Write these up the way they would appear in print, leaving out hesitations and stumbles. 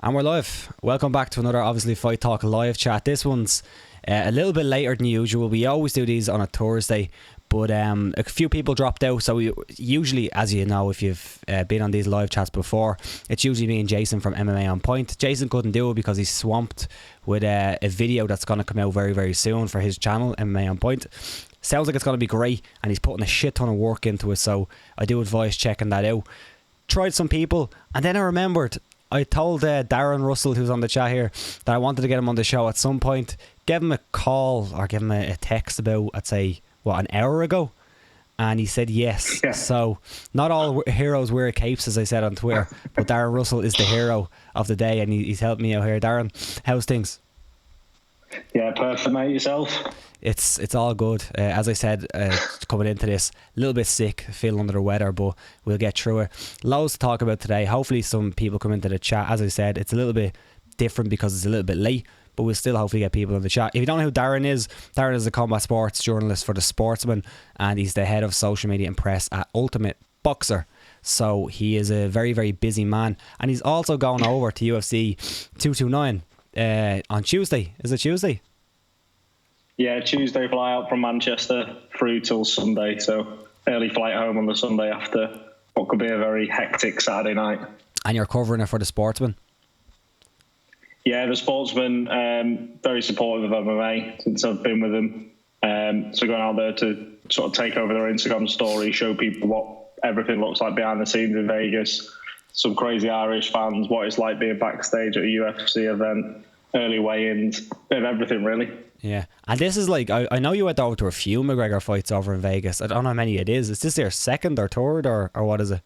And we're live. Welcome back to another, obviously, Fight Talk live chat. This one's a little bit later than usual. We always do these on a Thursday, but a few people dropped out. So we usually, as you know, if you've been on these live chats before, it's usually me and Jason from MMA On Point. Jason couldn't do it because he's swamped with a video that's going to come out very, very soon for his channel, MMA On Point. Sounds like it's going to be great, and he's putting a shit ton of work into it, so I do advise checking that out. Tried some people, and then I remembered I told Darren Russell, who's on the chat here, that I wanted to get him on the show at some point. Give him a call or give him a text about, I'd say, an hour ago, and he said yes. Yeah. So not all heroes wear capes, as I said on Twitter, but Darren Russell is the hero of the day, and he's helped me out here. Darren, how's things? Yeah, perfect, mate. Yourself? It's all good. As I said, coming into this, a little bit sick, feeling under the weather, but we'll get through it. Loads to talk about today. Hopefully some people come into the chat. As I said, it's a little bit different because it's a little bit late, but we'll still hopefully get people in the chat. If you don't know who Darren is a combat sports journalist for The Sportsman, and he's the head of social media and press at Ultimate Boxer. So he is a very, very busy man, and he's also going over to UFC 229 on Tuesday. Is it Tuesday? Yeah, Tuesday fly out from Manchester through till Sunday, so early flight home on the Sunday after what could be a very hectic Saturday night. And you're covering it for The Sportsman? Yeah, The Sportsman, very supportive of MMA since I've been with them. So going out there to sort of take over their Instagram story, show people what everything looks like behind the scenes in Vegas, some crazy Irish fans, what it's like being backstage at a UFC event, early weigh-ins, bit of everything really. Yeah, and this is like, I know you went over to a few McGregor fights over in Vegas. I don't know how many it is. Is this your second or third, or what is it?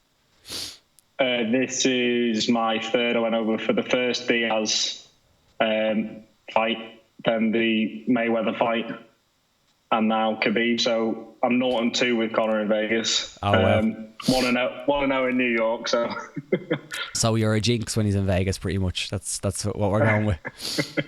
This is my third. I went over for the first Diaz fight, then the Mayweather fight, and now Khabib. So I'm 0-2 with Conor in Vegas. Oh, wow. 1-0 in New York. So so you're a jinx when he's in Vegas, pretty much. That's what we're going with.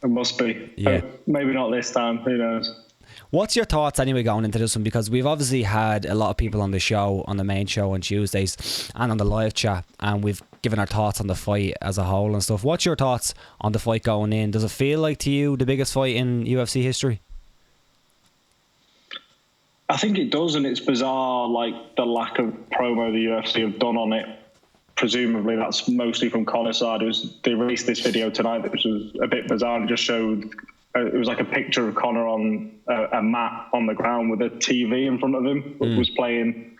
It must be. Yeah. Maybe not this time. Who knows? What's your thoughts anyway going into this one? Because we've obviously had a lot of people on the show, on the main show on Tuesdays and on the live chat, and we've given our thoughts on the fight as a whole and stuff. What's your thoughts on the fight going in? Does it feel like to you the biggest fight in UFC history? I think it does, and it's bizarre, like the lack of promo the UFC have done on it. Presumably that's mostly from Conor's side. They released this video tonight that was a bit bizarre. It just showed, it was like a picture of Conor on a mat on the ground with a TV in front of him. It was playing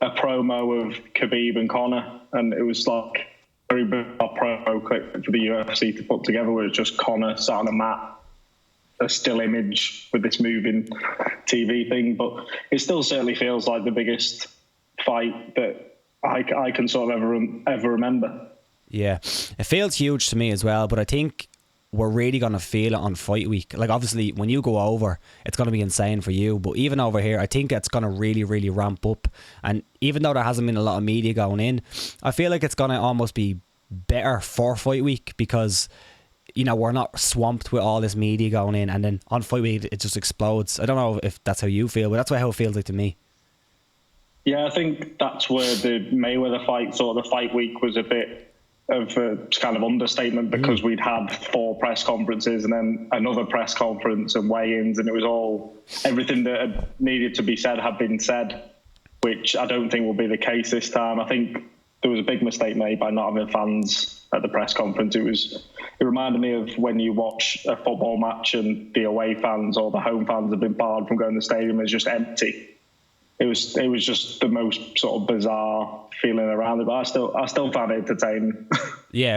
a promo of Khabib and Conor, and it was like a very bizarre promo clip for the UFC to put together, where it's just Conor sat on a mat, a still image with this moving TV thing. But it still certainly feels like the biggest fight that I can sort of ever remember. Yeah, it feels huge to me as well, but I think we're really going to feel it on fight week. Like, obviously when you go over, it's going to be insane for you, but even over here I think it's going to really, really ramp up. And even though there hasn't been a lot of media going in, I feel like it's going to almost be better for fight week, because you know, we're not swamped with all this media going in, and then on fight week it just explodes. I don't know if that's how you feel, but that's how it feels like to me. Yeah, I think that's where the Mayweather fight, sort of the fight week, was a bit of a kind of understatement, because we'd had 4 press conferences and then another press conference and weigh-ins, and it was all, everything that had needed to be said had been said, which I don't think will be the case this time. I think there was a big mistake made by not having fans at the press conference. It reminded me of when you watch a football match and the away fans or the home fans have been barred from going to the stadium. It's just empty. It was just the most sort of bizarre feeling around it, but I still found it entertaining. Yeah,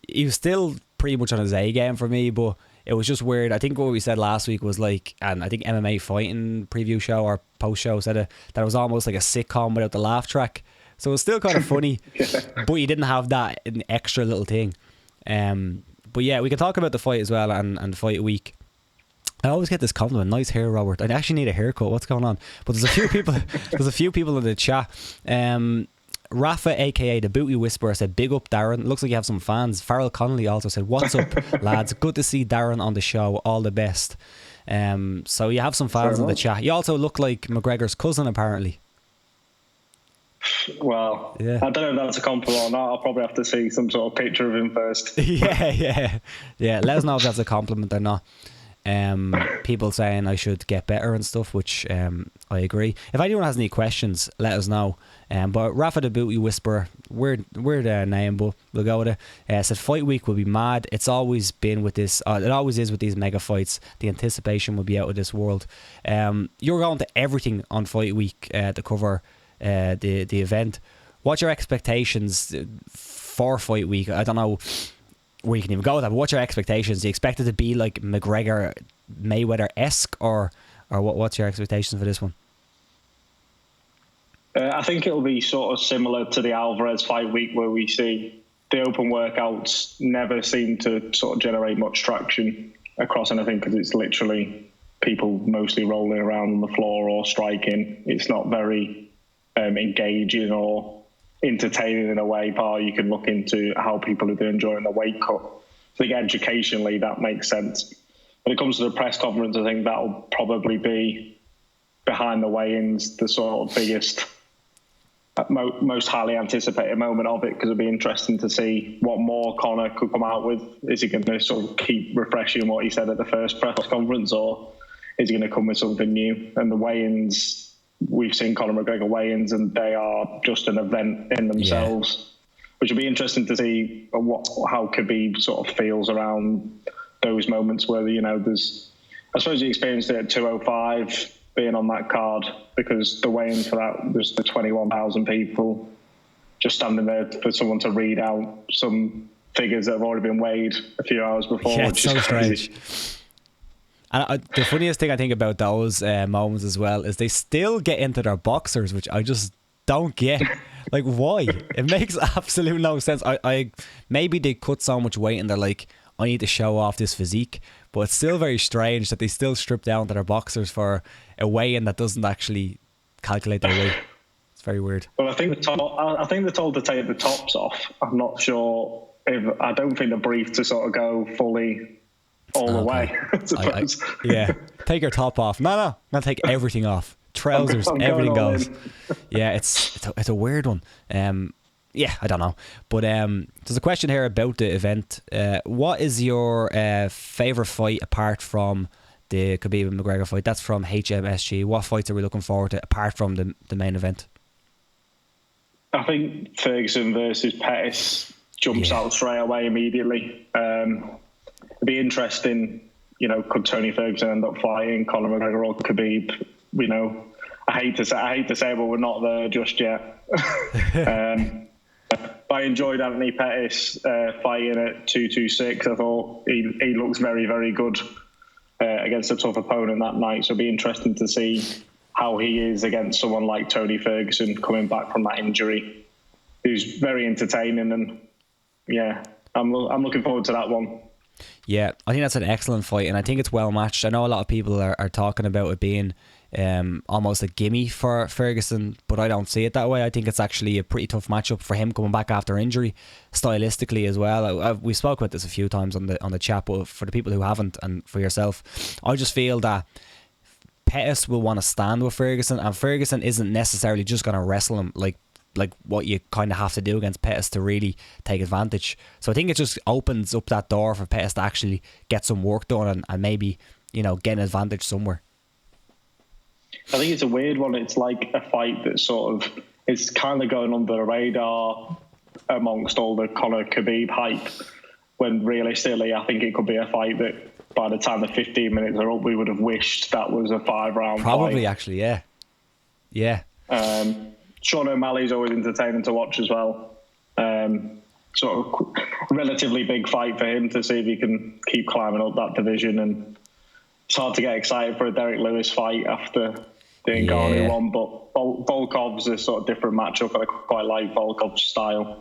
he was still pretty much on his A game for me, but it was just weird. I think what we said last week was like, and I think MMA Fighting preview show or post show said that it was almost like a sitcom without the laugh track. So it was still kind of funny, but you didn't have that extra little thing. But yeah, we can talk about the fight as well and fight week. I always get this compliment, nice hair, Robert. I actually need a haircut. What's going on? But there's a few people. There's a few people in the chat. Rafa, aka the Booty Whisperer, said, "Big up, Darren. Looks like you have some fans." Farrell Connolly also said, "What's up, lads? Good to see Darren on the show. All the best." So you have some fans in the chat. You also look like McGregor's cousin, apparently. Well, Yeah. I don't know if that's a compliment or not. I'll probably have to see some sort of picture of him first. Yeah. Let us know if that's a compliment or not. People saying I should get better and stuff, which I agree. If anyone has any questions, let us know. But Rafa the Booty Whisperer, weird name, but we'll go with it. Said fight week will be mad. It's always been with this. It always is with these mega fights. The anticipation will be out of this world. You're going to everything on fight week to cover the event. What's your expectations for fight week? I don't know where you can even go with that, but what's your expectations? Do you expect it to be like McGregor Mayweather-esque, or what's your expectations for this one? I think it'll be sort of similar to the Alvarez fight week, where we see the open workouts never seem to sort of generate much traction across anything, because it's literally people mostly rolling around on the floor or striking. It's not very engaging or entertaining in a way. Part you can look into how people are doing during the weight cut. I think educationally that makes sense. When it comes to the press conference, I think that'll probably be behind the weigh-ins, the sort of biggest, most highly anticipated moment of it, because it'll be interesting to see what more Conor could come out with. Is he going to sort of keep refreshing what he said at the first press conference, or is he going to come with something new? And the weigh-ins, we've seen Conor McGregor weigh-ins, and they are just an event in themselves, which will be interesting to see how Khabib sort of feels around those moments where, you know, I suppose he experienced it at 205 being on that card, because the weigh-ins for that was the 21,000 people just standing there for someone to read out some figures that have already been weighed a few hours before. Yeah, it's so strange. And the funniest thing I think about those moments as well is they still get into their boxers, which I just don't get. Like, why? It makes absolute no sense. I maybe they cut so much weight and they're like, I need to show off this physique, but it's still very strange that they still strip down to their boxers for a weigh-in that doesn't actually calculate their weight. It's very weird. Well, I think they're told to take the tops off. I'm not sure if, I don't think they're briefed to sort of go fully all the way, I suppose. Yeah, take your top off. No, take everything off. Trousers, everything goes. Yeah, it's a weird one. Yeah, I don't know. But there's a question here about the event. What is your favourite fight apart from the Khabib and McGregor fight? That's from HMSG. What fights are we looking forward to apart from the main event? I think Ferguson versus Pettis jumps out straight away immediately. It'd be interesting, you know, could Tony Ferguson end up fighting Conor McGregor or Khabib? You know, I hate to say, but we're not there just yet. I enjoyed Anthony Pettis fighting at 226. I thought he looks very, very good against a tough opponent that night. So it'll be interesting to see how he is against someone like Tony Ferguson coming back from that injury. He's very entertaining, and yeah, I'm looking forward to that one. Yeah, I think that's an excellent fight, and I think it's well matched. I know a lot of people are talking about it being almost a gimme for Ferguson, but I don't see it that way. I think it's actually a pretty tough matchup for him coming back after injury, stylistically as well. We spoke about this a few times on the chat, but for the people who haven't, and for yourself, I just feel that Pettis will want to stand with Ferguson, and Ferguson isn't necessarily just going to wrestle him like what you kind of have to do against Pettis to really take advantage. So I think it just opens up that door for Pettis to actually get some work done and maybe, you know, get an advantage somewhere. I think it's a weird one. It's like a fight that sort of is kind of going under the radar amongst all the Conor Khabib hype, when realistically I think it could be a fight that by the time the 15 minutes are up, we would have wished that was a 5-round Probably, fight. actually, yeah. Sean O'Malley's always entertaining to watch as well. Sort of relatively big fight for him to see if he can keep climbing up that division. And it's hard to get excited for a Derek Lewis fight after the Ngannou one, but Volkov's a sort of different matchup, and I quite like Volkov's style.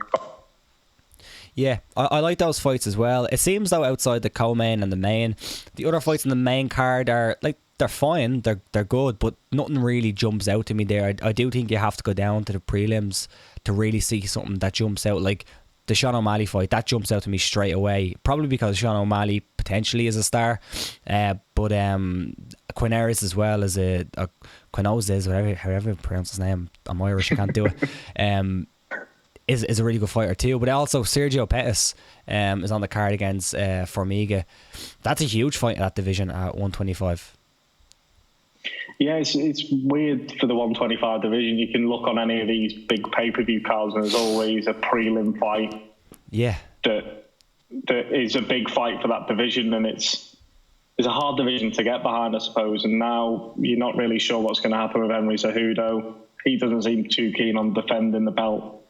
Yeah, I like those fights as well. It seems though outside the co-main and the main, the other fights in the main card are like, they're fine, they're good, but nothing really jumps out to me there. I do think you have to go down to the prelims to really see something that jumps out. Like the Sean O'Malley fight, that jumps out to me straight away, probably because Sean O'Malley potentially is a star, but Quinares as well as a Quinoses, however you pronounce his name. I'm Irish, I can't do it. Is a really good fighter too. But also Sergio Pettis is on the card against Formiga. That's a huge fight in that division at 125. Yeah, it's weird for the 125 division. You can look on any of these big pay-per-view cards and there's always a prelim fight. Yeah. That is a big fight for that division, and it's a hard division to get behind, I suppose. And now you're not really sure what's going to happen with Henry Cejudo. He doesn't seem too keen on defending the belt.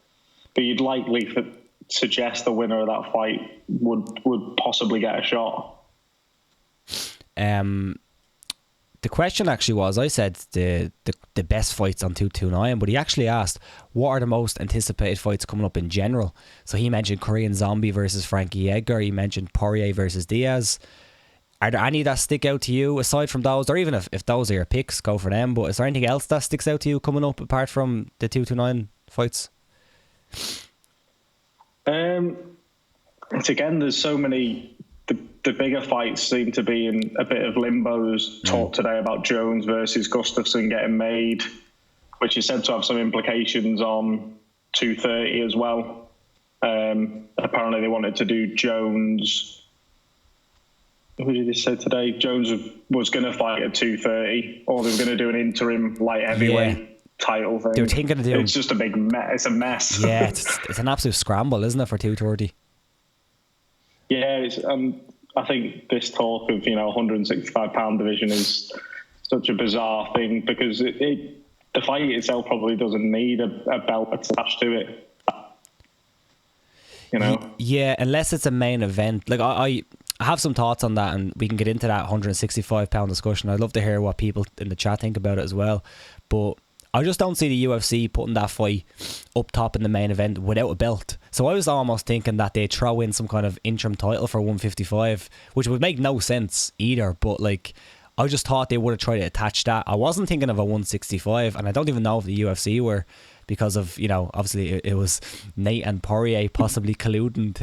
But you'd likely suggest the winner of that fight would possibly get a shot. The question actually was, I said the best fights on 229, but he actually asked what are the most anticipated fights coming up in general. So he mentioned Korean Zombie versus Frankie Edgar. He mentioned Poirier versus Diaz. Are there any that stick out to you aside from those, or even if those are your picks, go for them? But is there anything else that sticks out to you coming up apart from the 229 fights? It's again, there's so many. The bigger fights seem to be in a bit of limbo. There's talk today about Jones versus Gustafsson getting made, which is said to have some implications on 230 as well. Apparently they wanted to do Jones. Who did they say today? Jones was going to fight at 230, or they were going to do an interim light heavyweight title thing. They were thinking of doing. It's just a big mess. It's a mess. Yeah, it's an absolute scramble, isn't it, for 230? Yeah, I think this talk of 165-pound division is such a bizarre thing because the fight itself probably doesn't need a belt attached to it. Yeah, unless it's a main event. Like I have some thoughts on that, and we can get into that 165-pound discussion. I'd love to hear what people in the chat think about it as well. But I just don't see the UFC putting that fight up top in the main event without a belt. So I was almost thinking that they'd throw in some kind of interim title for 155, which would make no sense either. But I just thought they would have tried to attach that. I wasn't thinking of a 165, and I don't even know if the UFC were, because of, obviously it was Nate and Poirier possibly colluding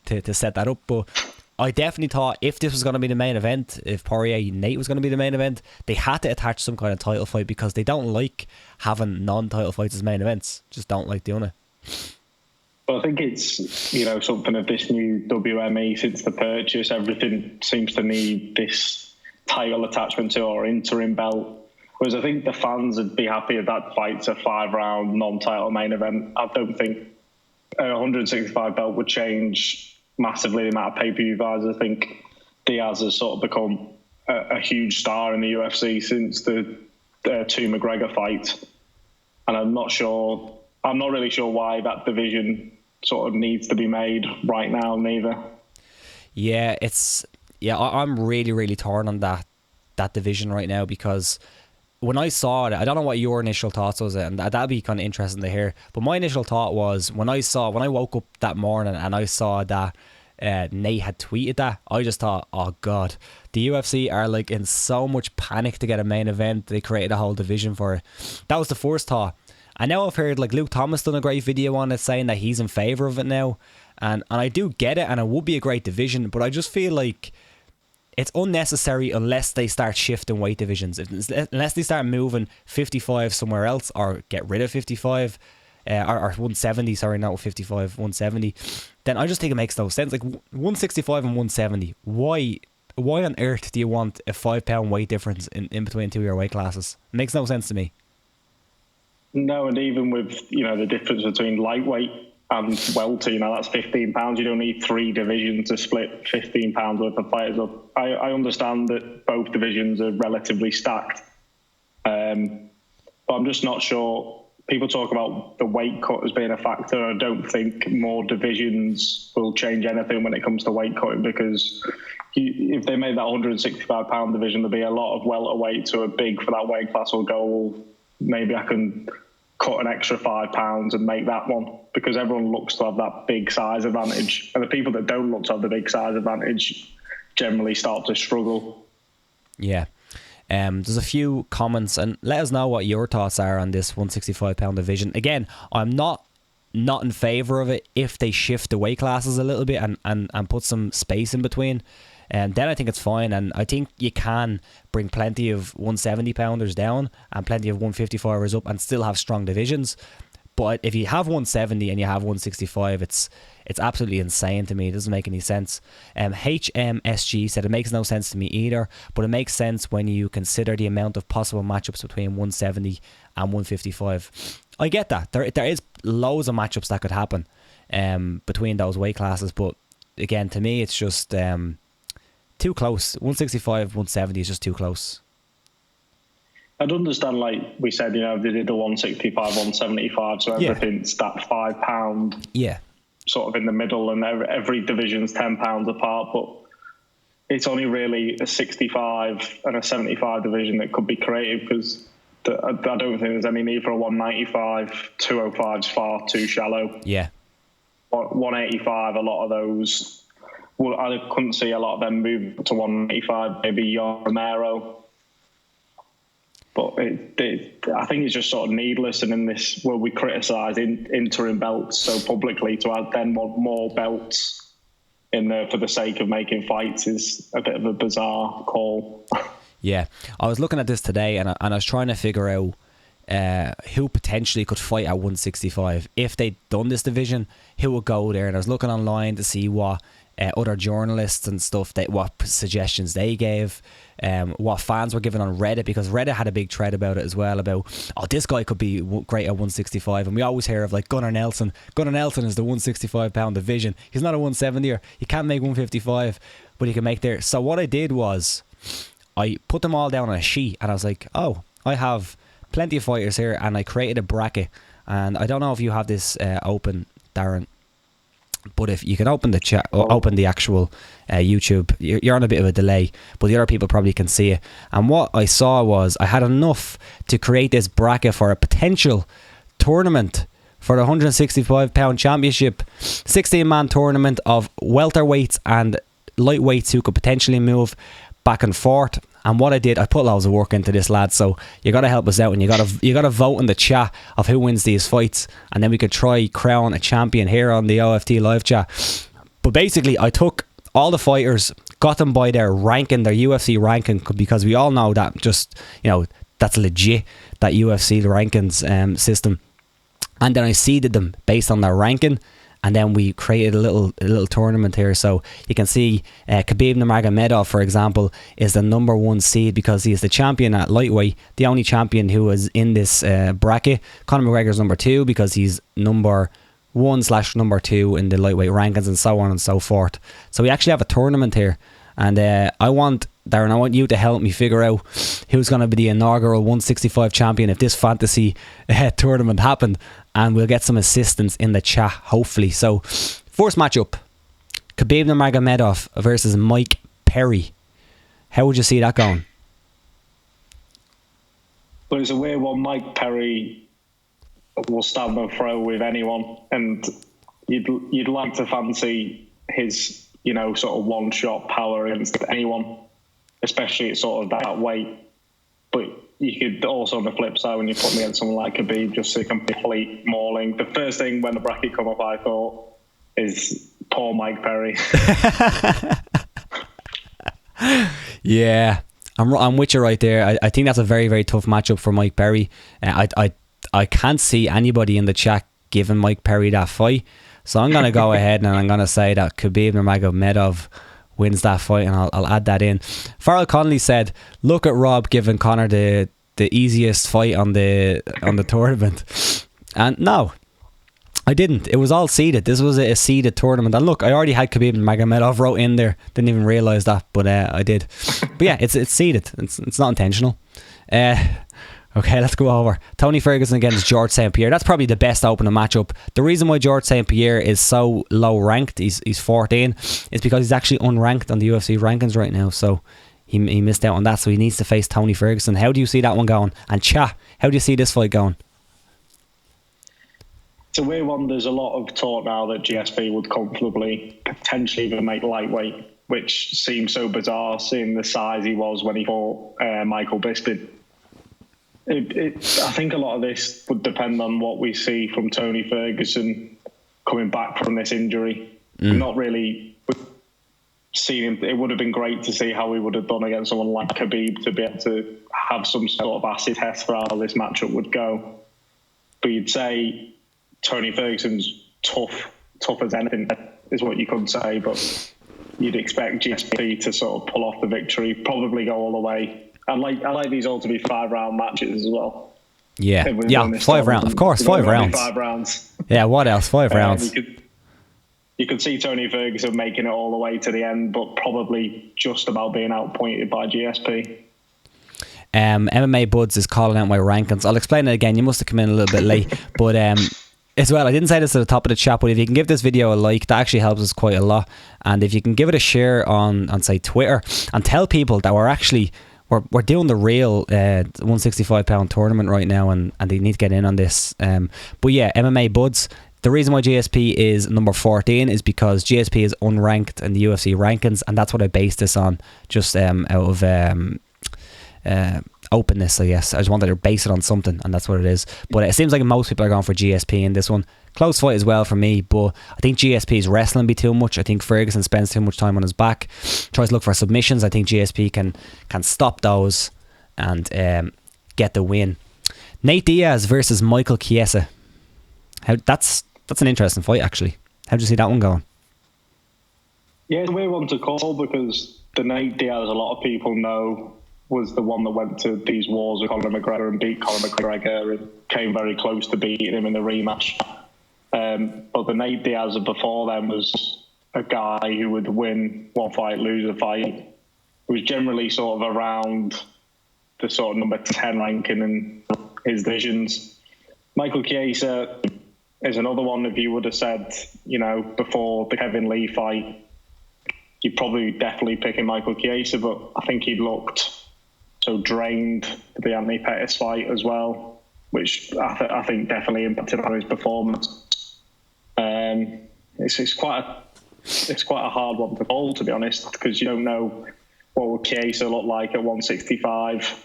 to set that up. But I definitely thought if this was going to be the main event, if Poirier Nate was going to be the main event, they had to attach some kind of title fight because they don't like having non-title fights as main events. Just don't like doing it. Well, I think it's, something of this new WME since the purchase. Everything seems to need this title attachment to or interim belt. Whereas I think the fans would be happy if that fight's a 5-round non-title main event. I don't think a 165 belt would change massively the amount of pay-per-view buys. I think Diaz has sort of become a huge star in the UFC since the two McGregor fights. And I'm not really sure why that division sort of needs to be made right now, neither. Yeah, I'm really, really torn on that division right now, because when I saw it, I don't know what your initial thoughts was, and that'd be kind of interesting to hear. But my initial thought was when I woke up that morning and I saw that Nate had tweeted that, I just thought, oh god, the UFC are in so much panic to get a main event. They created a whole division for it. That was the first thought. And now I've heard Luke Thomas done a great video on it saying that he's in favour of it now, and I do get it, and it would be a great division, but I just feel like it's unnecessary unless they start shifting weight divisions. Unless they start moving 55 somewhere else, or get rid of 55, or 170, sorry, not 55, 170, then I just think it makes no sense. 165 and 170, why on earth do you want a 5-pound weight difference in between two of your weight classes? It makes no sense to me. No, and even with, the difference between lightweight and welter, that's 15 pounds. You don't need 3 divisions to split 15 pounds worth of fighters up. I understand that both divisions are relatively stacked, but I'm just not sure. People talk about the weight cut as being a factor. I don't think more divisions will change anything when it comes to weight cutting, because if they made that 165-pound division, there'd be a lot of welterweights who are big for that weight class will go, well, maybe I can cut an extra 5 pounds and make that one, because everyone looks to have that big size advantage, and the people that don't look to have the big size advantage generally start to struggle. Yeah. There's a few comments, and let us know what your thoughts are on this 165-pound division. Again, I'm not in favour of it if they shift the weight classes a little bit and put some space in between. then I think it's fine. And I think you can bring plenty of 170 pounders down and plenty of 155ers up and still have strong divisions. But if you have 170 and you have 165, it's absolutely insane to me. It doesn't make any sense. HMSG said it makes no sense to me either, but it makes sense when you consider the amount of possible matchups between 170 and 155. I get that. There is loads of matchups that could happen between those weight classes, but again, to me, it's just too close. 165, 170 is just too close. I'd understand, like we said, you know, they did the 165, 175, so everything's that £5 sort of in the middle, and every division's £10 apart, but it's only really a 65 and a 75 division that could be creative, because I don't think there's any need for a 195. 205 is far too shallow. Yeah. 185, a lot of those, well, I couldn't see a lot of them move to 185, maybe Romero. But I think it's just sort of needless. And in this, where we criticise interim belts so publicly, to add then more belts in there for the sake of making fights is a bit of a bizarre call. Yeah, I was looking at this today and I was trying to figure out who potentially could fight at 165. If they'd done this division, who would go there? And I was looking online to see what other journalists and stuff, what suggestions they gave, what fans were giving on Reddit, because Reddit had a big thread about it as well, about, oh, this guy could be great at 165. And we always hear of like Gunnar Nelson. Gunnar Nelson is the 165 pound division. He's not a 170er. He can't make 155, but he can make there. So what I did was I put them all down on a sheet and I was like, oh, I have plenty of fighters here, and I created a bracket. And I don't know if you have this open, Darren, but if you can open the chat or open the actual YouTube, you're on a bit of a delay, but the other people probably can see it. And what I saw was I had enough to create this bracket for a potential tournament for the 165 pound championship, 16-man tournament of welterweights and lightweights who could potentially move back and forth. And what I did, I put loads of work into this, lads, so you got to help us out, and you got to vote in the chat of who wins these fights, and then we could try crown a champion here on the OFT live chat. But basically, I took all the fighters, got them by their ranking, their UFC ranking, because we all know that just, you know, that's legit, that UFC rankings system. And then I seeded them based on their ranking. And then we created a little tournament here. So you can see Khabib Nurmagomedov, for example, is the number 1 seed because he is the champion at lightweight, the only champion who is in this bracket. Conor McGregor is number 2 because he's number 1/number 2 in the lightweight rankings, and so on and so forth. So we actually have a tournament here. And I want you to help me figure out who's going to be the inaugural 165 champion if this fantasy tournament happened. And we'll get some assistance in the chat, hopefully. So, first matchup, Khabib Nurmagomedov versus Mike Perry. How would you see that going? Well, it's a weird one. Mike Perry will stand and throw with anyone. And you'd like to fancy his, you know, sort of one-shot power against anyone, especially at sort of that weight. But you could also, on the flip side, when you put me against someone like Khabib, just see complete mauling. The first thing when the bracket come up, I thought, is poor Mike Perry. Yeah, I'm with you right there. I think that's a very, very tough matchup for Mike Perry. I can't see anybody in the chat giving Mike Perry that fight. So I'm going to go ahead and I'm going to say that Khabib Nurmagomedov wins that fight, and I'll add that in. Farrell Connolly said, look at Rob giving Conor the easiest fight on the tournament. And no, I didn't. It was all seeded. This was a seeded tournament. And look, I already had Khabib Nurmagomedov wrote in there. Didn't even realise that, but I did. But yeah, it's seeded. It's not intentional. Okay, let's go over Tony Ferguson against George St. Pierre. That's probably the best opening matchup. The reason why George St. Pierre is so low ranked, he's 14, is because he's actually unranked on the UFC rankings right now. So he missed out on that. So he needs to face Tony Ferguson. How do you see that one going? And chat, how do you see this fight going? It's a weird one. There's a lot of talk now that GSP would comfortably potentially even make lightweight, which seems so bizarre seeing the size he was when he fought Michael Bisping. I think a lot of this would depend on what we see from Tony Ferguson coming back from this injury. Not really seen him. It would have been great to see how he would have done against someone like Khabib, to be able to have some sort of acid test for how this matchup would go. But you'd say Tony Ferguson's tough as anything is what you could say, but you'd expect GSP to sort of pull off the victory, probably go all the way. I like these all to be 5-round matches as well. Yeah, 5 rounds, of course, 5 rounds. 5 rounds. Yeah, what else? 5 rounds. You could see Tony Ferguson making it all the way to the end, but probably just about being outpointed by GSP. MMA Buds is calling out my rankings. I'll explain it again. You must have come in a little bit late, but as well, I didn't say this at the top of the chat, but if you can give this video a like, that actually helps us quite a lot. And if you can give it a share on say Twitter, and tell people that we're doing the real 165 pound tournament right now, and they need to get in on this. But yeah, MMA Buds. The reason why GSP is number 14 is because GSP is unranked in the UFC rankings, and that's what I based this on, just out of openness, I guess. I just wanted to base it on something, and that's what it is. But it seems like most people are going for GSP in this one. Close fight as well for me, but I think GSP's wrestling be too much. I think Ferguson spends too much time on his back, tries to look for submissions. I think GSP can stop those and get the win. Nate Diaz versus Michael Chiesa. That's an interesting fight, actually. How do you see that one going? Yeah, it's a weird one to call, because the Nate Diaz a lot of people know was the one that went to these wars with Conor McGregor and beat Conor McGregor and came very close to beating him in the rematch. But the Nate Diaz before then was a guy who would win one fight, lose a fight. It was generally sort of around the sort of number 10 ranking in his divisions. Michael Chiesa is another one. If you would have said, before the Kevin Lee fight, you'd probably definitely picking Michael Chiesa, but I think he looked so drained for the Anthony Pettis fight as well, which I think definitely impacted on his performance. It's quite a hard one to call, to be honest, because you don't know what would Chiesa look like at 165.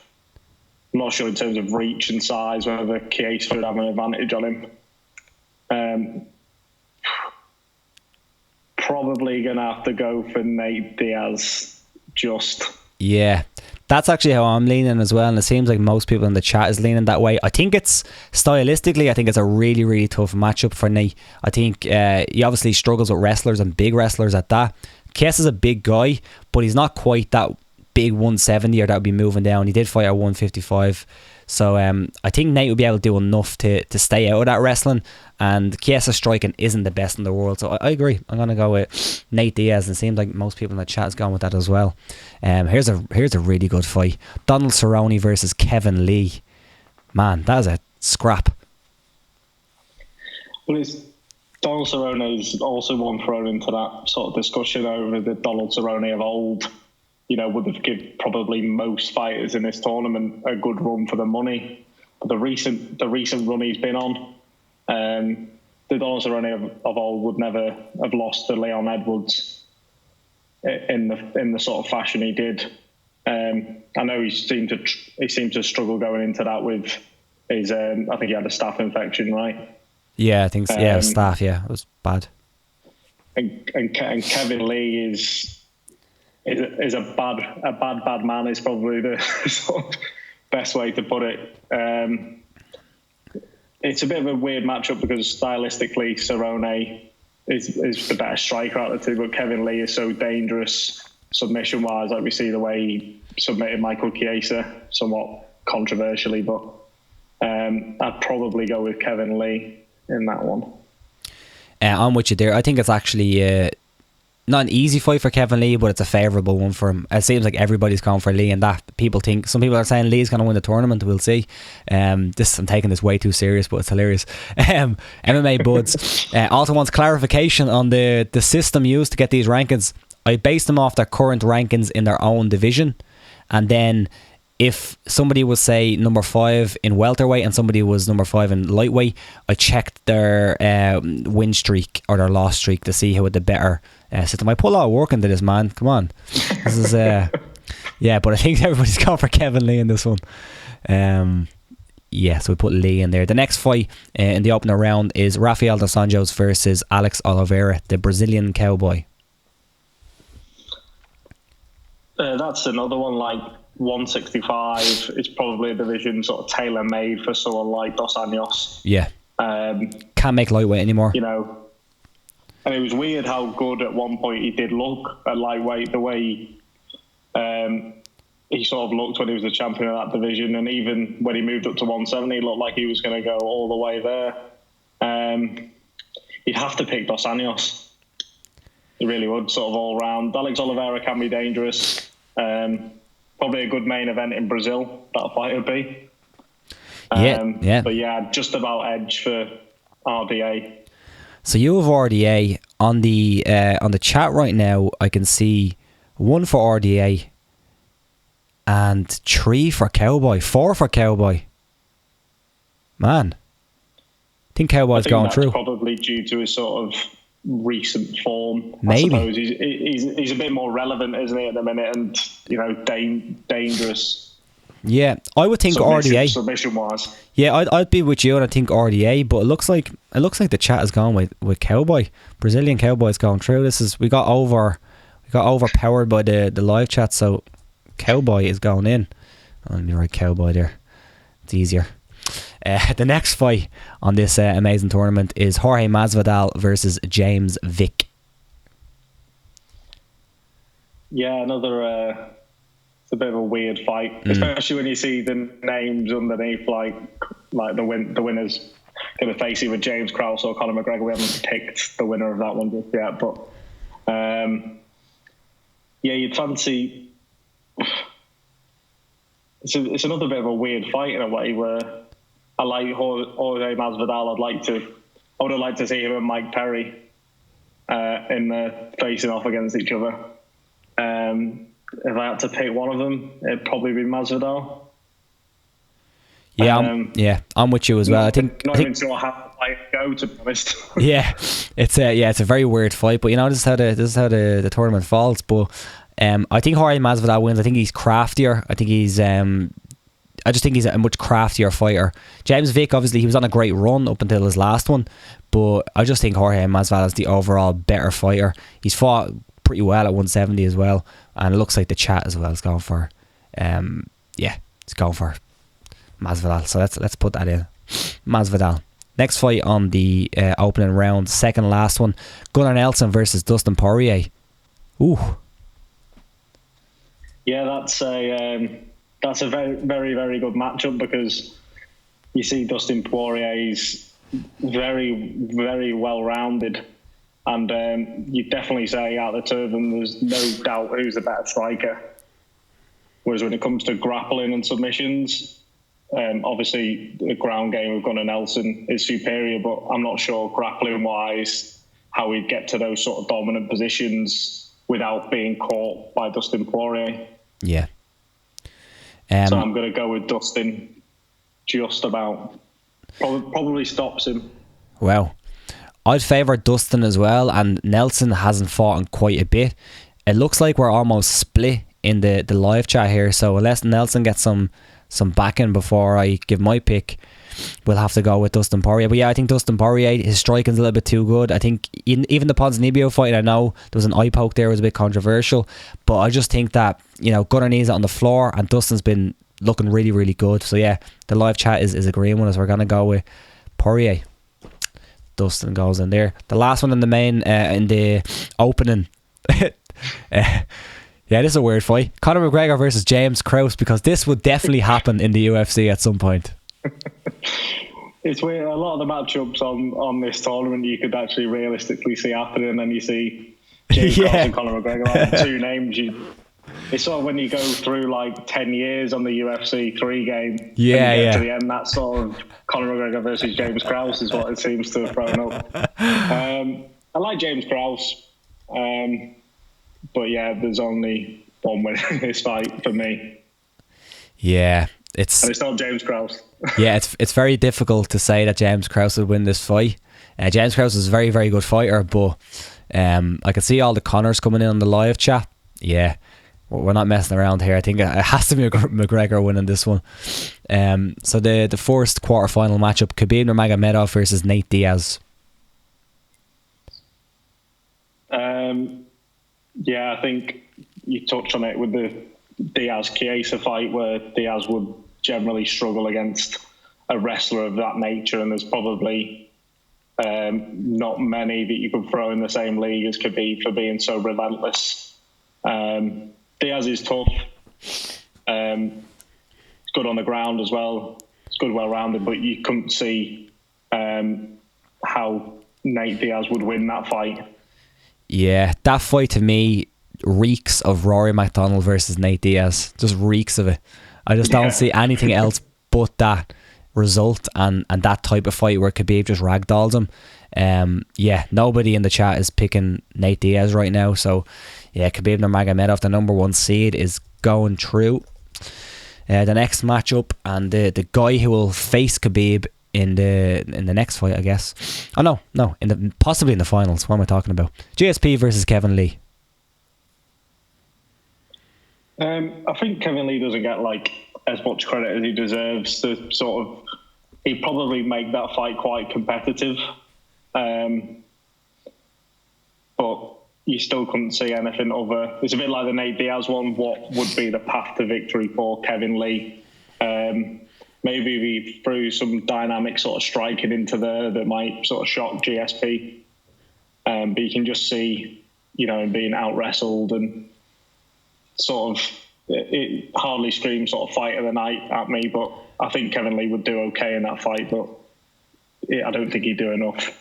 I'm not sure in terms of reach and size whether Chiesa would have an advantage on him. Probably going to have to go for Nate Diaz. Yeah, that's actually how I'm leaning as well, and it seems like most people in the chat is leaning that way. I think it's stylistically, I think it's a really, really tough matchup for Nate. I think he obviously struggles with wrestlers, and big wrestlers at that. Kess is a big guy, but he's not quite that big 170 or that would be moving down. He did fight at 155. So I think Nate will be able to do enough to stay out of that wrestling, and Chiesa striking isn't the best in the world. So I agree. I'm going to go with Nate Diaz, and it seems like most people in the chat has gone with that as well. Here's a really good fight. Donald Cerrone versus Kevin Lee. Man, that is a scrap. Well, Donald Cerrone is also one thrown into that sort of discussion over the Donald Cerrone of old. Would have given probably most fighters in this tournament a good run for the money. But the recent run he's been on, the Donald Cerrone of old would never have lost to Leon Edwards in the sort of fashion he did. I know he seemed to struggle going into that with his. I think he had a staph infection, right? Yeah, I think so. Yeah, staph. Yeah, it was bad. And Kevin Lee is a bad man is probably the sort of best way to put it. It's a bit of a weird matchup because stylistically Cerrone is the better striker out of the two, but Kevin Lee is so dangerous submission wise. Like we see the way he submitted Michael Chiesa somewhat controversially, but I'd probably go with Kevin Lee in that one. I'm with you there. I think it's actually not an easy fight for Kevin Lee, but it's a favourable one for him. It seems like everybody's going for Lee, and that some people are saying Lee's going to win the tournament. We'll see. I'm taking this way too serious, but it's hilarious. MMA Buds also wants clarification on the system used to get these rankings. I based them off their current rankings in their own division, and then if somebody was, say, number 5 in welterweight and somebody was number 5 in lightweight, I checked their win streak or their loss streak to see who had the better system. I put a lot of work into this, man. Come on. This is yeah, but I think everybody's gone for Kevin Lee in this one. Yeah, so we put Lee in there. The next fight in the opener round is Rafael dos Anjos versus Alex Oliveira, the Brazilian cowboy. That's another one. Like 165 is probably a division sort of tailor made for someone like Dos Anjos. Yeah. Can't make lightweight anymore. You know, and it was weird how good at one point he did look at lightweight. The way he sort of looked when he was the champion of that division, and even when he moved up to 170, he looked like he was going to go all the way there. You'd have to pick Dos Anjos. It really would, sort of all round. Alex Oliveira can be dangerous. Probably a good main event in Brazil, that fight would be. Yeah. But yeah, just about edge for RDA. So you have RDA on the chat right now. I can see 1 for RDA and 3 for Cowboy, 4 for Cowboy. Man, I think Cowboy's going that's through. Probably due to his sort of recent form. Maybe. I suppose he's a bit more relevant, isn't he, at the minute, and dangerous. Yeah, I would think RDA submission wise. Yeah, I'd be with you, and I think RDA. But it looks like the chat has gone with Cowboy. Brazilian Cowboy's going through. We got overpowered by the live chat, so Cowboy is going in. Let me write Cowboy there. It's easier. The next fight on this amazing tournament is Jorge Masvidal versus James Vick. Yeah, another. It's a bit of a weird fight, especially when you see the names underneath, like the winner's going to face either James Krause or Conor McGregor. We haven't picked the winner of that one just yet, but yeah, you'd fancy. It's another bit of a weird fight in a way where I like Jorge Masvidal. I would have liked to see him and Mike Perry in the facing off against each other. If I had to pick one of them, it'd probably be Masvidal. Yeah, I'm with you as well. I think even sure how I go, to be honest. yeah, it's a very weird fight, but this is how the tournament falls. But I think Jorge Masvidal wins. I think he's craftier. I just think he's a much craftier fighter. James Vick, obviously, he was on a great run up until his last one, but I just think Jorge Masvidal is the overall better fighter. He's fought pretty well at 170 as well, and it looks like the chat as well is going for it's going for Masvidal. So let's put that in. Masvidal. Next fight on the opening round, second last one, Gunnar Nelson versus Dustin Poirier. Ooh. Yeah, that's a very, very, very good matchup, because you see Dustin Poirier's very, very well rounded. And you definitely say out of the two of them, there's no doubt who's the better striker. Whereas when it comes to grappling and submissions, obviously the ground game of Gunnar Nelson is superior, but I'm not sure grappling-wise how he'd get to those sort of dominant positions without being caught by Dustin Poirier. Yeah. So I'm going to go with Dustin just about. Probably stops him. Wow. I'd favour Dustin as well, and Nelson hasn't fought in quite a bit. It looks like we're almost split in the live chat here, so unless Nelson gets some backing before I give my pick, we'll have to go with Dustin Poirier. But yeah, I think Dustin Poirier, his striking's a little bit too good. I think even the Ponzinibbio fight, I know there was an eye poke there, was a bit controversial, but I just think that Gunnar needs it on the floor, and Dustin's been looking really, really good. So yeah, the live chat is agreeing with us. We're going to go with Poirier. Dustin goes in there. The last one in the main, in the opening. Yeah, this is a weird fight. Conor McGregor versus James Krause, because this would definitely happen in the UFC at some point. It's weird. A lot of the matchups on this tournament you could actually realistically see happening, and then you see James Krause and Conor McGregor, like two names. It's sort of when you go through like 10 years on the UFC 3 game. To the end, that sort of Conor McGregor versus James Krause is what it seems to have thrown up. I like James Krause, but yeah, there's only one winner in this fight for me. Yeah, and it's not James Krause. Yeah, it's very difficult to say that James Krause would win this fight. James Krause is a very, very good fighter, but I can see all the Conors coming in on the live chat. Yeah, we're not messing around here. I think it has to be McGregor winning this one. So the first quarterfinal matchup, Khabib Nurmagomedov versus Nate Diaz. Yeah, I think you touched on it with the Diaz-Chiesa fight, where Diaz would generally struggle against a wrestler of that nature, and there's probably not many that you could throw in the same league as Khabib for being so relentless. Diaz is tough. It's good on the ground as well. It's good, well-rounded, but you couldn't see how Nate Diaz would win that fight. Yeah, that fight to me reeks of Rory McDonald versus Nate Diaz. Just reeks of it. I just don't see anything else but that result and that type of fight where Khabib just ragdolls him. Nobody in the chat is picking Nate Diaz right now. So, yeah, Khabib Nurmagomedov, the number 1 seed, is going through. The next matchup, and the guy who will face Khabib in the next fight, I guess. Oh no, possibly in the finals. What am I talking about? GSP versus Kevin Lee. I think Kevin Lee doesn't get as much credit as he deserves. He'd probably make that fight quite competitive, but you still couldn't see anything other. It's a bit like the Nate Diaz one. What would be the path to victory for Kevin Lee? Maybe we threw some dynamic sort of striking into there that might sort of shock GSP. But you can just see, him being out-wrestled and sort of, it hardly screams sort of fight of the night at me, but I think Kevin Lee would do okay in that fight, but I don't think he'd do enough.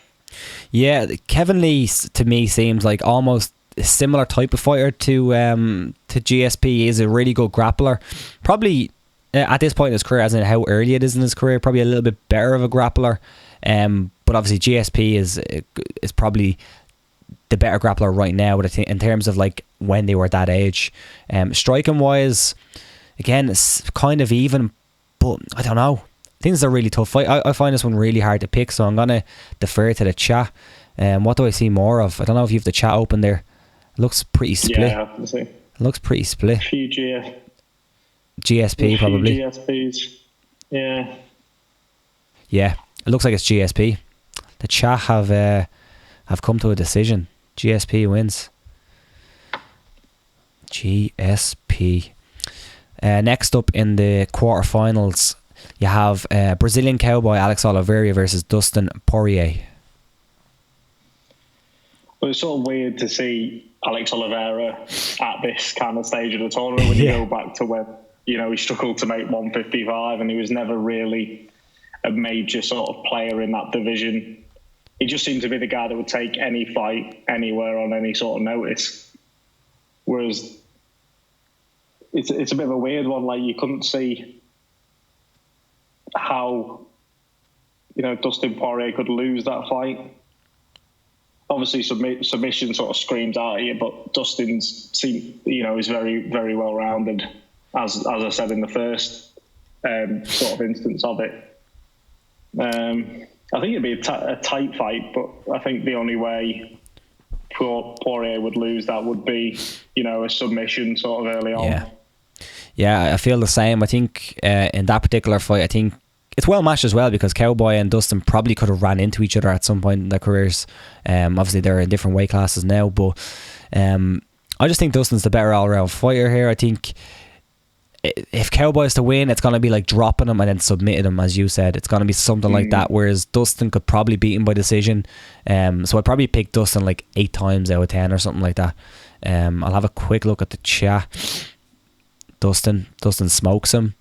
Yeah, Kevin Lee to me seems like almost a similar type of fighter to GSP. He is a really good grappler. Probably at this point in his career, as in how early it is in his career, probably a little bit better of a grappler. But obviously GSP is probably the better grappler right now, but I think in terms of when they were that age. Striking wise, again, it's kind of even, but I don't know. I think it's a really tough fight. I find this one really hard to pick, so I'm going to defer to the chat. What do I see more of? I don't know if you have the chat open there. It looks pretty split. Yeah, I see. It looks pretty split. A few GSP probably. GSPs. Yeah. Yeah, it looks like it's GSP. The chat have come to a decision. GSP wins. GSP. Next up in the quarterfinals, you have Brazilian Cowboy Alex Oliveira versus Dustin Poirier. Well, it's sort of weird to see Alex Oliveira at this kind of stage of the tournament when you go back to when he struggled to make 155 and he was never really a major sort of player in that division. He just seemed to be the guy that would take any fight anywhere on any sort of notice. Whereas it's a bit of a weird one. You couldn't see how Dustin Poirier could lose that fight. Obviously, submission sort of screams out at you, but Dustin's is very, very well rounded, as I said in the first sort of instance of it. I think it'd be a tight fight, but I think the only way Poirier would lose that would be a submission sort of early on. Yeah, I feel the same. I think in that particular fight, I think it's well matched as well, because Cowboy and Dustin probably could have ran into each other at some point in their careers. Obviously they're in different weight classes now, but I just think Dustin's the better all-round fighter here. I think if Cowboy's to win, it's going to be dropping him and then submitting him, as you said. It's going to be something like that, whereas Dustin could probably beat him by decision. So I'd probably pick Dustin 8 times out of 10 or something like that. I'll have a quick look at the chat. Dustin smokes him.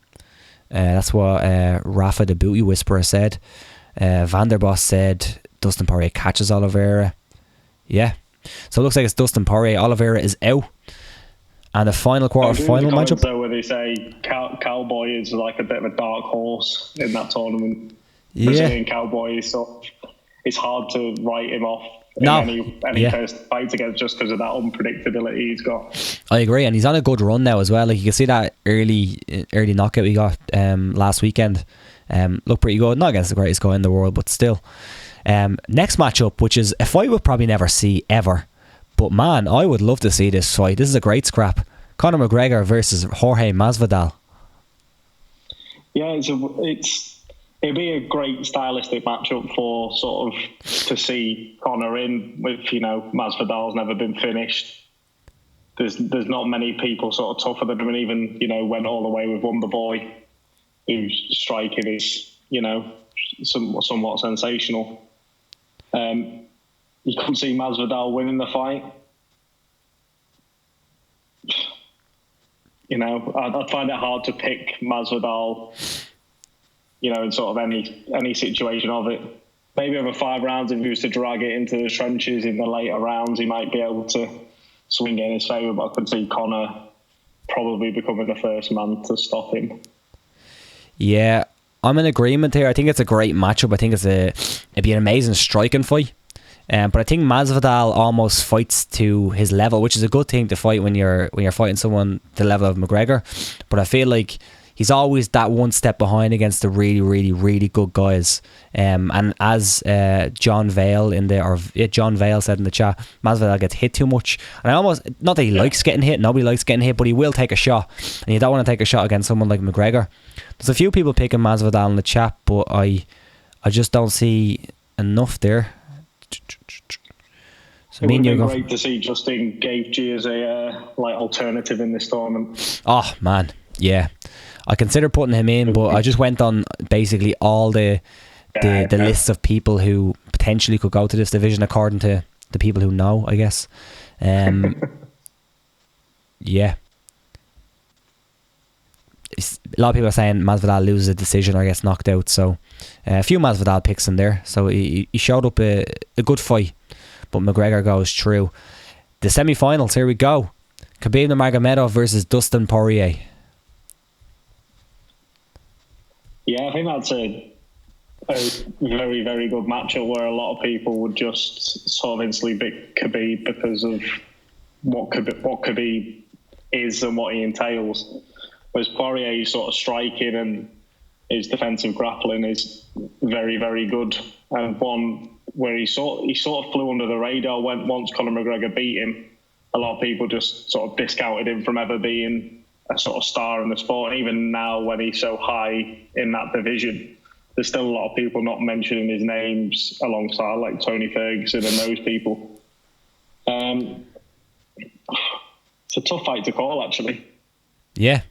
That's what Rafa the Booty Whisperer said. Vanderboss said Dustin Poirier catches Oliveira. Yeah. So it looks like it's Dustin Poirier. Oliveira is out. And the final quarter-final matchup. Though, where they say Cowboy is a bit of a dark horse in that tournament. Brazilian Cowboy is it's hard to write him off in any first fight against, just because of that unpredictability he's got. I agree, and he's on a good run now as well. You can see that early knockout we got last weekend. Looked pretty good. Not against the greatest guy in the world, but still. Next matchup, which is a fight we'll probably never see ever. But man, I would love to see this fight. This is a great scrap. Conor McGregor versus Jorge Masvidal. Yeah, it'd be a great stylistic matchup for sort of to see Conor in with, Masvidal's never been finished. there's not many people sort of tougher than him, and even, you know, went all the way with Wonder Boy, whose striking is, you know, somewhat sensational. You couldn't see Masvidal winning the fight. You know, I'd find it hard to pick Masvidal, you know, in sort of any situation of it. Maybe over 5 rounds, if he was to drag it into the trenches in the later rounds, he might be able to swing it in his favour, but I could see Conor probably becoming the first man to stop him. Yeah, I'm in agreement here. I think it's a great matchup. I think it'd be an amazing striking fight. But I think Masvidal almost fights to his level, which is a good thing to fight when you're fighting someone the level of McGregor. But I feel like he's always that one step behind against the really, really, really good guys. And as John Vale said in the chat, Masvidal gets hit too much. And I almost, not that he likes getting hit, nobody likes getting hit, but he will take a shot. And you don't want to take a shot against someone like McGregor. There's a few people picking Masvidal in the chat, but I just don't see enough there. So it would have been great to see Justin Gaethje as a alternative in this tournament. Oh man, yeah. I considered putting him in, but I just went on basically all the lists of people who potentially could go to this division according to the people who know, I guess. Yeah. A lot of people are saying Masvidal loses a decision or gets knocked out, so a few Masvidal picks in there. So he showed up a good fight, but McGregor goes through. The semi-finals, here we go. Khabib Nurmagomedov versus Dustin Poirier. Yeah, I think that's a very, very good matchup where a lot of people would just sort of instantly pick Khabib because of what Khabib is and what he entails. Whereas Poirier's sort of striking and his defensive grappling is very, very good. And one where he sort of flew under the radar once Conor McGregor beat him. A lot of people just sort of discounted him from ever being a sort of star in the sport. And even now, when he's so high in that division, there's still a lot of people not mentioning his names alongside like Tony Ferguson and those people. It's a tough fight to call, actually. Yeah.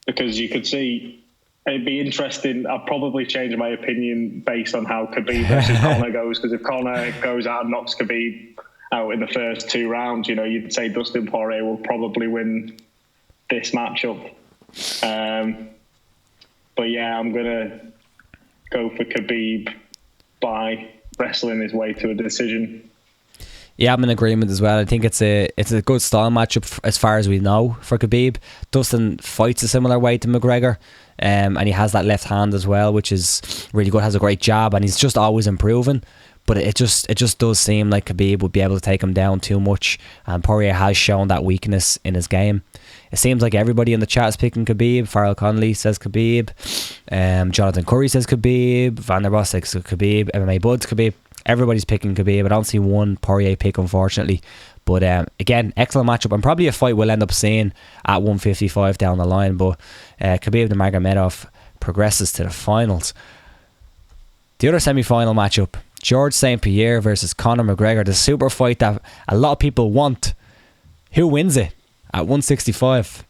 Because you could see, it'd be interesting. I'd probably change my opinion based on how Khabib versus Conor goes. Because if Conor goes out and knocks Khabib out in the first 2 rounds, you know, you'd say Dustin Poirier will probably win this matchup. But yeah, I'm gonna go for Khabib by wrestling his way to a decision. Yeah, I'm in agreement as well. I think it's a good style matchup as far as we know for Khabib. Dustin fights a similar way to McGregor, and he has that left hand as well, which is really good. Has a great jab, and he's just always improving. But it just does seem like Khabib would be able to take him down too much, and Poirier has shown that weakness in his game. It seems like everybody in the chat is picking Khabib. Farrell Connolly says Khabib, Jonathan Curry says Khabib, Vanderboss says Khabib, MMA Buds Khabib. Everybody's picking Khabib. I don't see one Poirier pick, unfortunately. But again, excellent matchup, and probably a fight we'll end up seeing at 155 down the line. But Khabib Nurmagomedov progresses to the finals. The other semi-final matchup, George St. Pierre versus Conor McGregor, the super fight that a lot of people want. Who wins it at 165?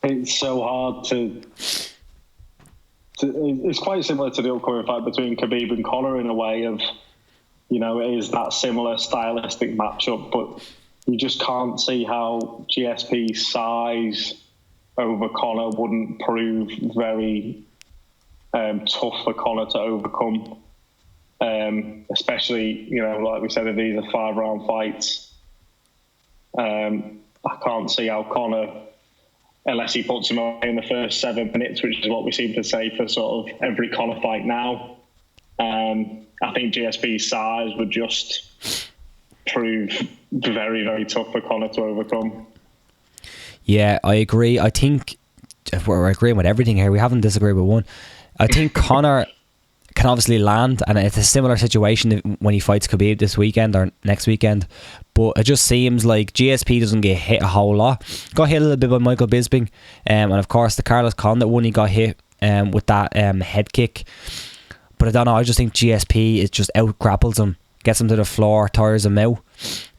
It's so hard to it's quite similar to the upcoming fight between Khabib and Conor in a way of, you know, it is that similar stylistic matchup, but you just can't see how GSP's size over Conor wouldn't prove very tough for Conor to overcome. Especially, you know, like we said, if these are 5-round fights, I can't see how Conor, unless he puts him away in the first 7 minutes, which is what we seem to say for sort of every Conor fight now. I think GSP's size would just prove very, very tough for Conor to overcome. Yeah, I agree. I think we're agreeing with everything here. We haven't disagreed with one. I think Conor can obviously land, and it's a similar situation when he fights Khabib this weekend or next weekend, but it just seems like GSP doesn't get hit a whole lot. Got hit a little bit by Michael Bisping, and of course the Carlos Condit one, he got hit with that head kick, but I don't know, I just think GSP is just out grapples him gets him to the floor, tires him out.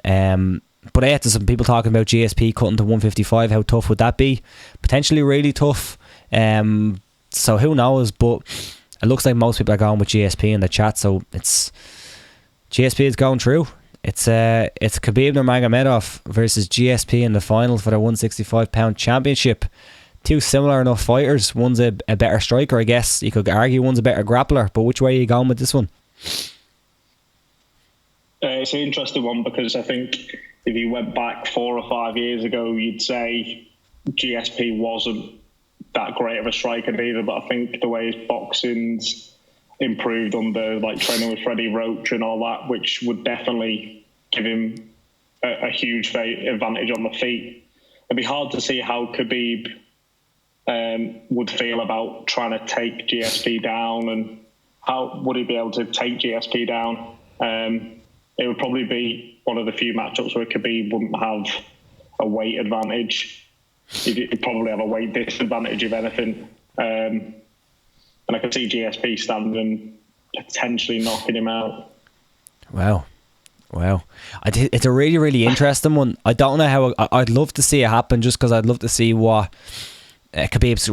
But yeah, there's some people talking about GSP cutting to 155. How tough would that be? Potentially really tough. So who knows? But it looks like most people are going with GSP in the chat. So it's GSP is going through. It's Khabib Nurmagomedov versus GSP in the final for the 165-pound championship. Two similar enough fighters. One's a better striker, I guess. You could argue one's a better grappler. But which way are you going with this one? It's an interesting one because I think if you went back 4 or 5 years ago, you'd say GSP wasn't that great of a striker either. But I think the way his boxing's improved under like training with Freddie Roach and all that, which would definitely give him a huge advantage on the feet. It'd be hard to see how Khabib would feel about trying to take GSP down, and how would he be able to take GSP down. It would probably be one of the few matchups where Khabib wouldn't have a weight advantage. He'd probably have a weight disadvantage, if anything. And I could see GSP standing and potentially knocking him out. Wow. It's a really, really interesting one. I don't know how... I'd love to see it happen, just because I'd love to see what Khabib's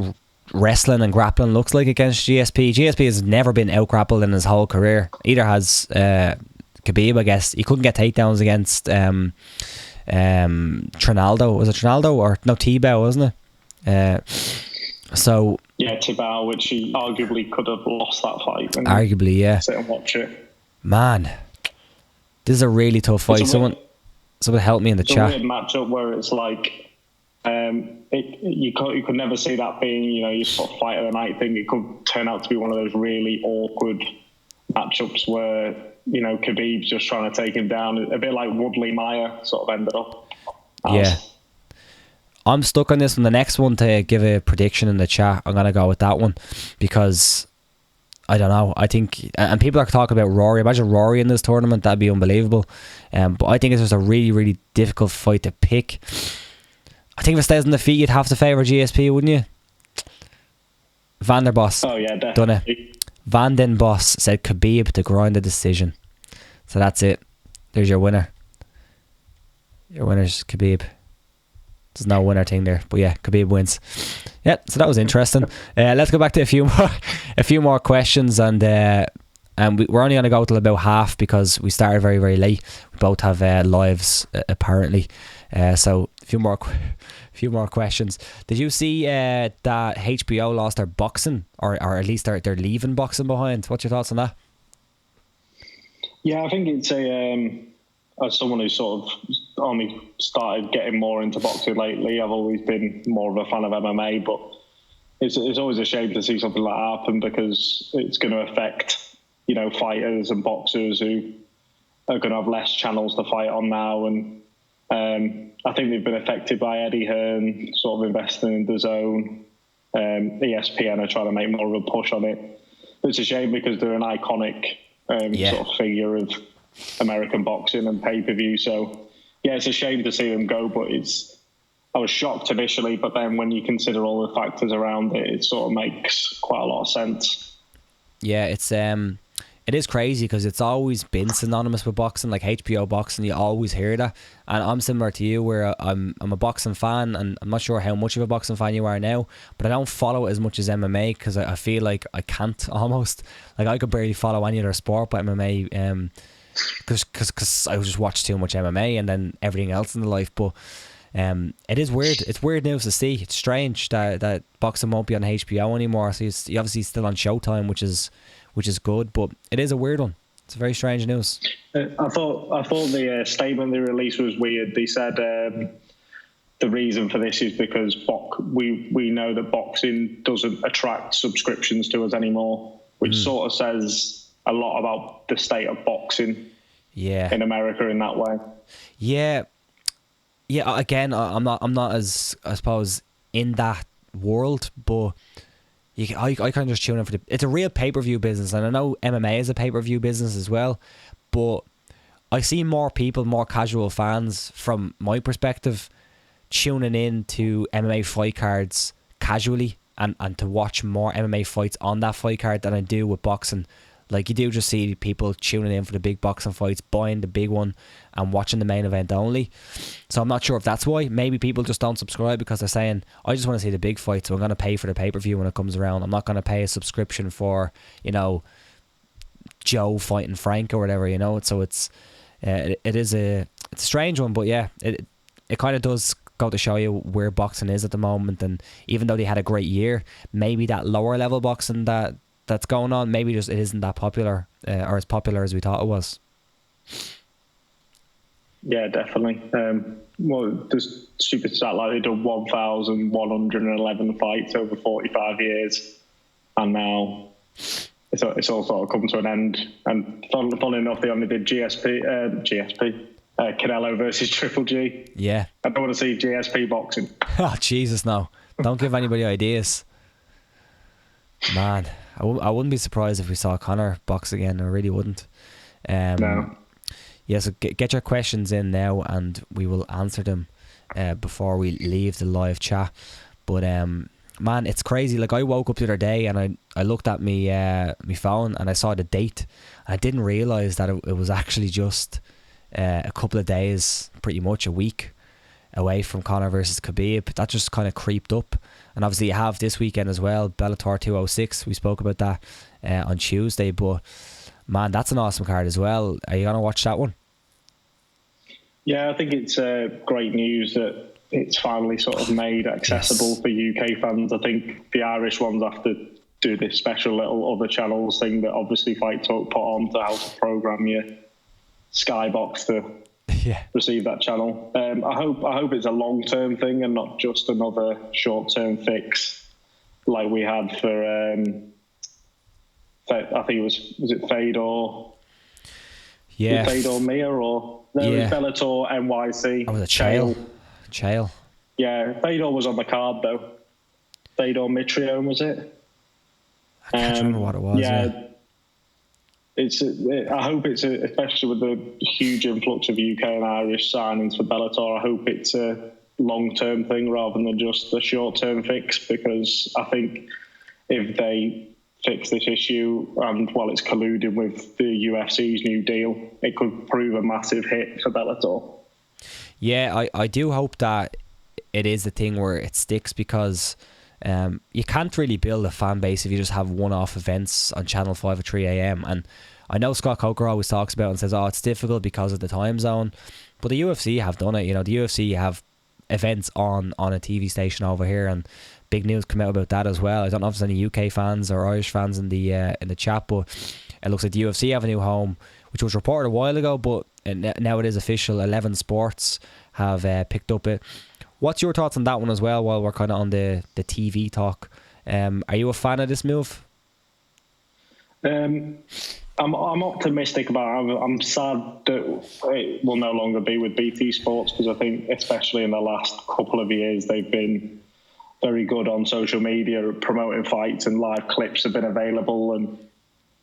wrestling and grappling looks like against GSP. GSP has never been out-grappled in his whole career. Either has Khabib, I guess. He couldn't get takedowns against Trinaldo. Was it Trinaldo? Or no, Tebow, wasn't it? So... Yeah, Tebow, which he arguably could have lost that fight. Arguably, yeah. Sit and watch it. Man, this is a really tough fight. Someone help me in the chat. It's a weird matchup where it's like you could never see that being, your sort of fight of the night thing. It could turn out to be one of those really awkward matchups where Khabib's just trying to take him down, a bit like Woodley Maya sort of ended up. Yeah. I'm stuck on this one. The next one, to give a prediction in the chat, I'm going to go with that one because I don't know. I think, and people are talking about Rory. Imagine Rory in this tournament. That'd be unbelievable. But I think it's just a really, really difficult fight to pick. I think if it stays on the feet, you'd have to favour GSP, wouldn't you? Vanderboss. Oh, yeah, definitely. Done it. Vanden Boss said Khabib to grind the decision. So that's it. There's your winner. Your winner's Khabib. There's no winner thing there, but yeah, Khabib wins. Yeah, so that was interesting. Let's go back to a few more questions, and we're only going to go till about half because we started very, very late. We both have lives apparently, so a few more questions. Did you see that HBO lost their boxing, or at least they're leaving boxing behind? What's your thoughts on that? Yeah, I think it's as someone who sort of only started getting more into boxing lately, I've always been more of a fan of MMA, but it's always a shame to see something like that happen because it's going to affect, fighters and boxers who are going to have less channels to fight on now. And I think they've been affected by Eddie Hearn sort of investing in DAZN. ESPN are trying to make more of a push on it. But it's a shame because they're an iconic sort of figure of American boxing and pay-per-view. So yeah, it's a shame to see them go, but I was shocked initially, but then when you consider all the factors around it, it sort of makes quite a lot of sense. Yeah, it is crazy because it's always been synonymous with boxing, like HBO boxing. You always hear that, and I'm similar to you where I'm a boxing fan, and I'm not sure how much of a boxing fan you are now, but I don't follow it as much as MMA because I feel like I can't almost. Like I could barely follow any other sport but MMA. Because I just watch too much MMA and then everything else in the life. But it is weird. It's weird news to see. It's strange that boxing won't be on HBO anymore. So he's obviously still on Showtime, which is good. But it is a weird one. It's very strange news. I thought the statement they released was weird. They said the reason for this is because we know that boxing doesn't attract subscriptions to us anymore, which sort of says a lot about the state of boxing in America in that way. Yeah. Again, I'm not as, I suppose, in that world, but I kind of just tune in for it's a real pay-per-view business, and I know MMA is a pay-per-view business as well, but I see more people, more casual fans from my perspective, tuning in to MMA fight cards casually and to watch more MMA fights on that fight card than I do with boxing. Like, you do just see people tuning in for the big boxing fights, buying the big one and watching the main event only. So I'm not sure if that's why. Maybe people just don't subscribe because they're saying, I just want to see the big fight, so I'm going to pay for the pay-per-view when it comes around. I'm not going to pay a subscription for, you know, Joe fighting Frank or whatever, you know. So it's it's a strange one, but yeah, it kind of does go to show you where boxing is at the moment. And even though they had a great year, maybe that lower level boxing that's going on, maybe just it isn't that popular or as popular as we thought it was. Yeah, definitely. Well, there's stupid stat like they done 1,111 fights over 45 years, and now it's all sort of come to an end. And funnily enough, they only did Canelo versus Triple G. Yeah. I don't want to see GSP boxing. Oh, Jesus, no. Don't give anybody ideas. Man, I wouldn't be surprised if we saw Conor box again. I really wouldn't. No. Yeah, so get your questions in now and we will answer them before we leave the live chat. But man, it's crazy. Like, I woke up the other day and I looked at me phone and I saw the date. I didn't realise that it was actually just a couple of days, pretty much a week away from Conor versus Khabib. That just kind of creeped up. And obviously you have this weekend as well, Bellator 206. We spoke about that on Tuesday. But man, that's an awesome card as well. Are you going to watch that one? Yeah, I think it's great news that it's finally sort of made accessible for UK fans. I think the Irish ones have to do this special little other channels thing that obviously Fight Talk put on to how to program your Skybox to receive that channel. I hope it's a long-term thing and not just another short-term fix like we had for I think it was it Fedor? Yeah. Fedor Mia or no, it was Bellator NYC. Oh, was it Chael? Yeah, Fedor was on the card though. Fedor Mitrione, was it? I can't remember what it was. Yeah. I hope it's especially with the huge influx of UK and Irish signings for Bellator. I hope it's a long-term thing rather than just a short-term fix, because I think if they fix this issue and while it's colluding with the UFC's new deal, it could prove a massive hit for Bellator. Yeah, I do hope that it is the thing where it sticks, because you can't really build a fan base if you just have one-off events on Channel 5 at 3 a.m. And I know Scott Coker always talks about it and says, oh, it's difficult because of the time zone, but the UFC have done it. You know, the UFC have events on a TV station over here, and big news come out about that as well. I don't know if there's any UK fans or Irish fans in the chat, but it looks like the UFC have a new home, which was reported a while ago, but now it is official. 11 Sports have picked up it. What's your thoughts on that one as well, while we're kind of on the TV talk? Are you a fan of this move? I'm optimistic about it. I'm sad that it will no longer be with BT Sports, because I think especially in the last couple of years they've been very good on social media promoting fights, and live clips have been available, and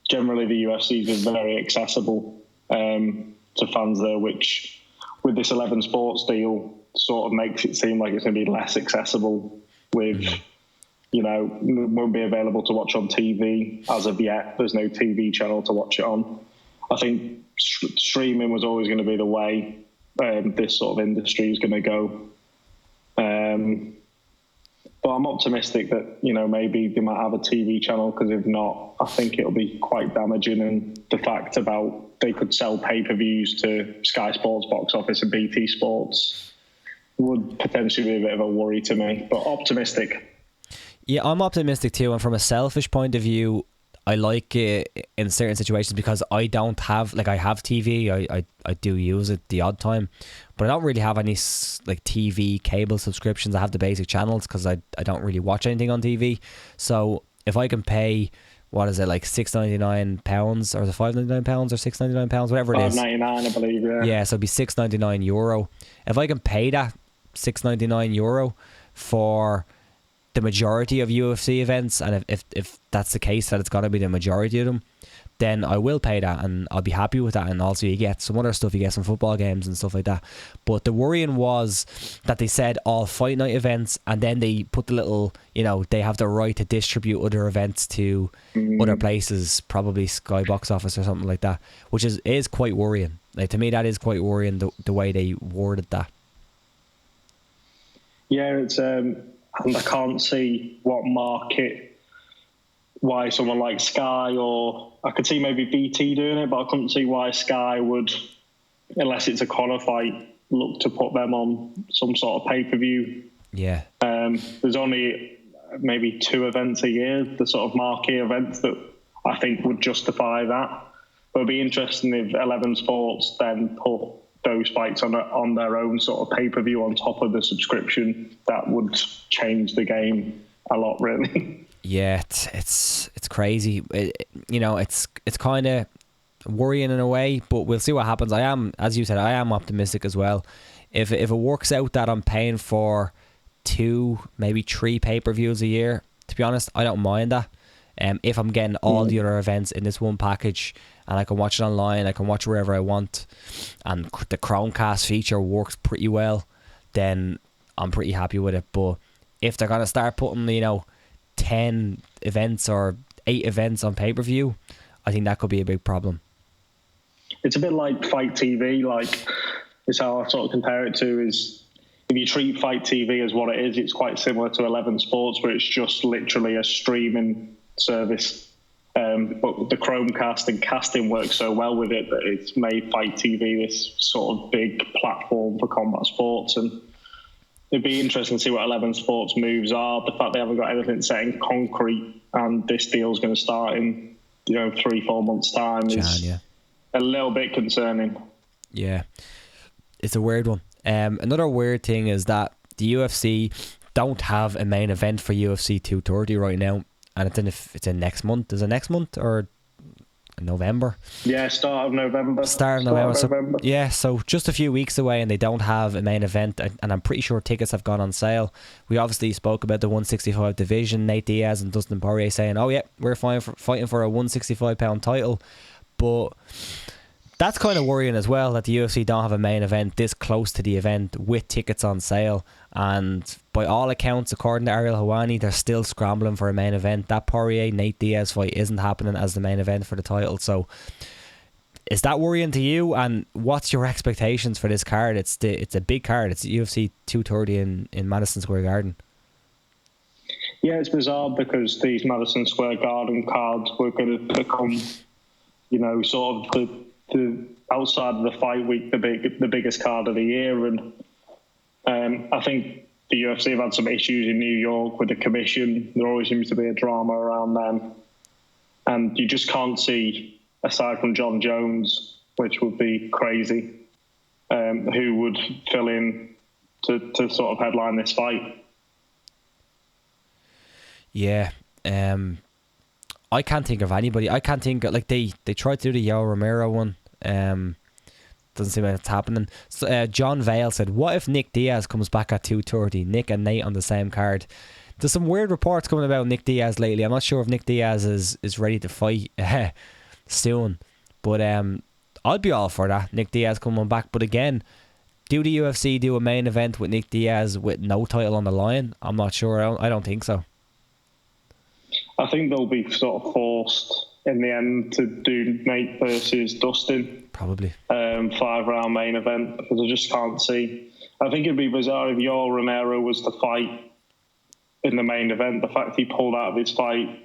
generally the UFC is very accessible to fans there, which with this 11 Sports deal sort of makes it seem like it's going to be less accessible with, you know, it won't be available to watch on TV as of yet. There's no TV channel to watch it on. I think streaming was always going to be the way this sort of industry is going to go. But I'm optimistic that, you know, maybe they might have a TV channel, because if not, I think it'll be quite damaging. And the fact about they could sell pay-per-views to Sky Sports Box Office and BT Sports would potentially be a bit of a worry to me, but optimistic. Yeah, I'm optimistic too, and from a selfish point of view, I like it in certain situations, because I don't have, like, I have TV, I do use it the odd time, but I don't really have any like TV cable subscriptions. I have the basic channels because I don't really watch anything on TV. So if I can pay, what is it, like £6.99, or is it £5.99 or £6.99, whatever it is. £5.99, I believe, yeah. Yeah, so it'd be €6.99. If I can pay that €6.99 for the majority of UFC events, and if that's the case, that it's got to be the majority of them, then I will pay that and I'll be happy with that. And also you get some other stuff, you get some football games and stuff like that. But the worrying was that they said all fight night events, and then they put the little, they have the right to distribute other events to other places, probably Sky Box Office or something like that, which is quite worrying. Like, to me, that is quite worrying, the way they worded that. Yeah, it's and I can't see what market, why someone like Sky, or I could see maybe BT doing it, but I couldn't see why Sky would, unless it's a Conor fight, look to put them on some sort of pay-per-view. Yeah. There's only maybe 2 events a year, the sort of marquee events that I think would justify that. But it'd be interesting if 11 Sports then put those fights on their own sort of pay-per-view on top of the subscription. That would change the game a lot, really. Yeah, it's crazy. It's kind of worrying in a way, but we'll see what happens. I am, as you said, I am optimistic as well. If it works out that I'm paying for 2, maybe 3 pay-per-views a year, to be honest, I don't mind that. If I'm getting all the other events in this one package, and I can watch it online, I can watch wherever I want, and the Chromecast feature works pretty well, then I'm pretty happy with it. But if they're going to start putting, 10 events or 8 events on pay-per-view, I think that could be a big problem. It's a bit like Fight TV, it's how I sort of compare it to, is if you treat Fight TV as what it is, it's quite similar to 11 Sports, where it's just literally a streaming service. But the Chromecast and casting works so well with it that it's made Fight TV this sort of big platform for combat sports. And it'd be interesting to see what 11 Sports moves are. The fact they haven't got anything set in concrete and this deal's going to start in 3-4 months' time is a little bit concerning. Yeah, it's a weird one. Another weird thing is that the UFC don't have a main event for UFC 230 right now. And it's in next month. Is it next month or November? Yeah, start of November. Start of November. So just a few weeks away, and they don't have a main event. And I'm pretty sure tickets have gone on sale. We obviously spoke about the 165 division. Nate Diaz and Dustin Poirier saying, "Oh yeah, we're fighting for a 165-pound title," but that's kind of worrying as well, that the UFC don't have a main event this close to the event with tickets on sale. And by all accounts, according to Ariel Helwani, they're still scrambling for a main event. That Poirier-Nate Diaz fight isn't happening as the main event for the title. So is that worrying to you? And what's your expectations for this card? It's a big card. It's UFC 230 in Madison Square Garden. Yeah, it's bizarre because these Madison Square Garden cards were going to become, sort of the outside of the fight week, the biggest card of the year. And I think the UFC have had some issues in New York with the commission. There always seems to be a drama around them. And you just can't see, aside from John Jones, which would be crazy, who would fill in to sort of headline this fight. Yeah. I can't think of anybody. I can't think of, they tried to do the Yoel Romero one. Doesn't seem like it's happening. So, John Vale said, "What if Nick Diaz comes back at 230? Nick and Nate on the same card." There's some weird reports coming about Nick Diaz lately. I'm not sure if Nick Diaz is ready to fight soon, but I'd be all for that. Nick Diaz coming back, but again, do the UFC do a main event with Nick Diaz with no title on the line? I'm not sure. I don't think so. I think they'll be sort of forced in the end to do Nate versus Dustin. Probably. 5-round main event, because I just can't see. I think it'd be bizarre if Yoel Romero was to fight in the main event. The fact he pulled out of his fight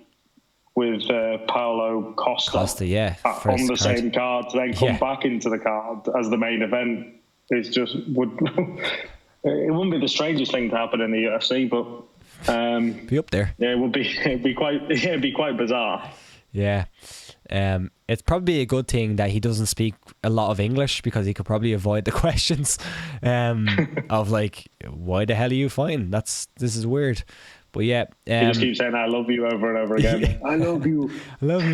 with Paulo Costa on the same card to then come back into the card as the main event is just it wouldn't be the strangest thing to happen in the UFC, but be up there. Yeah, it'd be quite bizarre. Yeah. It's probably a good thing that he doesn't speak a lot of English, because he could probably avoid the questions of why the hell are you fighting? This is weird. But yeah, he just keeps saying "I love you" over and over again. Yeah. I love you,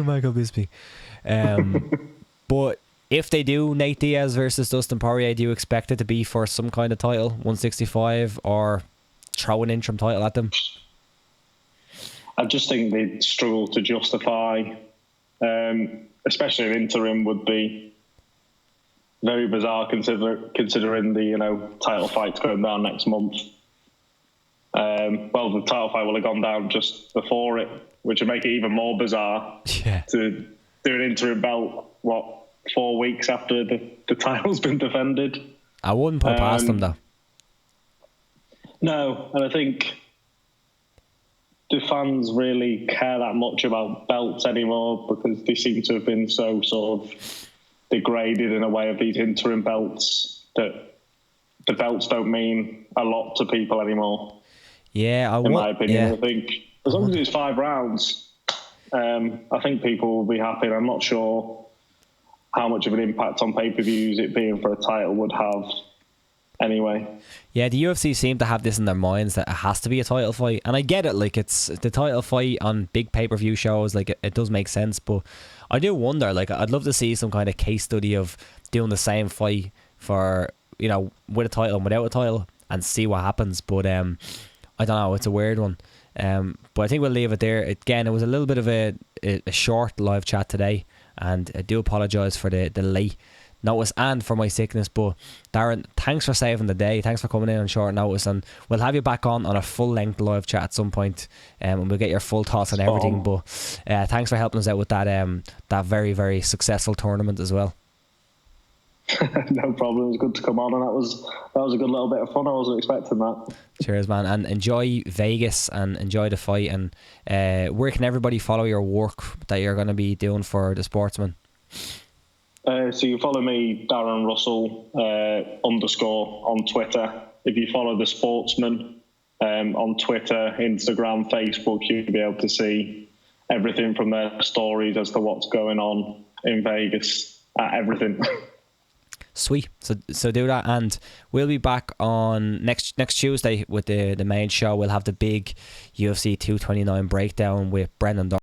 Michael Bisping. But if they do Nate Diaz versus Dustin Poirier, do you expect it to be for some kind of title, 165, or throw an interim title at them? I just think they'd struggle to justify, especially an interim would be very bizarre considering the title fight's going down next month. Well, the title fight will have gone down just before it, which would make it even more bizarre to do an interim belt, 4 weeks after the title's been defended. I wouldn't put it past them, though. No, and I think, do fans really care that much about belts anymore? Because they seem to have been so sort of degraded in a way of these interim belts that the belts don't mean a lot to people anymore. Yeah, in my opinion. I think as long as it's 5 rounds, I think people will be happy. I'm not sure how much of an impact on pay-per-views it being for a title would have anyway. Yeah, the UFC seem to have this in their minds that it has to be a title fight, and I get it. Like, it's the title fight on big pay-per-view shows. Like, it does make sense, but I do wonder. Like, I'd love to see some kind of case study of doing the same fight for with a title and without a title, and see what happens. But I don't know. It's a weird one. But I think we'll leave it there. Again, it was a little bit of a short live chat today, and I do apologise for the late notice and for my sickness. But Darren, thanks for saving the day. Thanks for coming in on short notice, and we'll have you back on a full length live chat at some point, and we'll get your full thoughts on everything. But thanks for helping us out with that very, very successful tournament as well. No problem. It was good to come on, and that was a good little bit of fun. I wasn't expecting that. Cheers, man, and enjoy Vegas and enjoy the fight. And where can everybody follow your work that you're going to be doing for the Sportsman? So you follow me, Darren Russell _ on Twitter. If you follow the Sportsman on Twitter, Instagram, Facebook, you'll be able to see everything from their stories as to what's going on in Vegas. Everything. Sweet. So do that, and we'll be back on next Tuesday with the main show. We'll have the big UFC 229 breakdown with Brendan